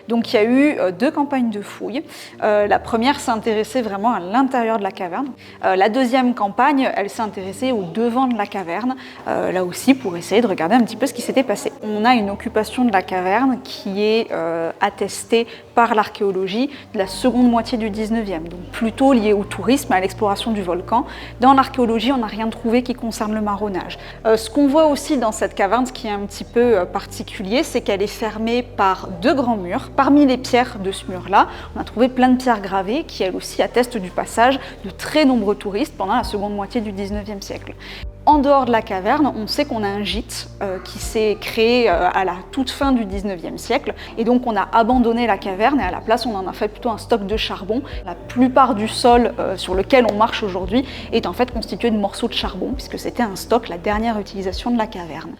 Donc il y a eu deux campagnes de fouilles. La première s'est intéressée vraiment à l'intérieur de la caverne. La deuxième campagne, elle s'est intéressée au devant de la caverne, là aussi pour essayer de regarder un petit peu ce qui s'était passé. On a une occupation de la caverne qui est attestée par l'archéologie de la seconde moitié du 19e, donc plutôt liée au tourisme, à l'exploration du volcan. Dans l'archéologie, on n'a rien trouvé qui concerne le marronnage. Ce qu'on voit aussi dans cette caverne, ce qui est un petit peu particulier, c'est qu'elle est fermée par deux grands murs. Parmi les pierres de ce mur-là, on a trouvé plein de pierres gravées qui, elles aussi, attestent du passage de très nombreux touristes pendant la seconde moitié du 19e siècle. En dehors de la caverne, on sait qu'on a un gîte qui s'est créé à la toute fin du 19e siècle. Et donc on a abandonné la caverne et à la place on en a fait plutôt un stock de charbon. La plupart du sol sur lequel on marche aujourd'hui est en fait constitué de morceaux de charbon puisque c'était un stock, la dernière utilisation de la caverne.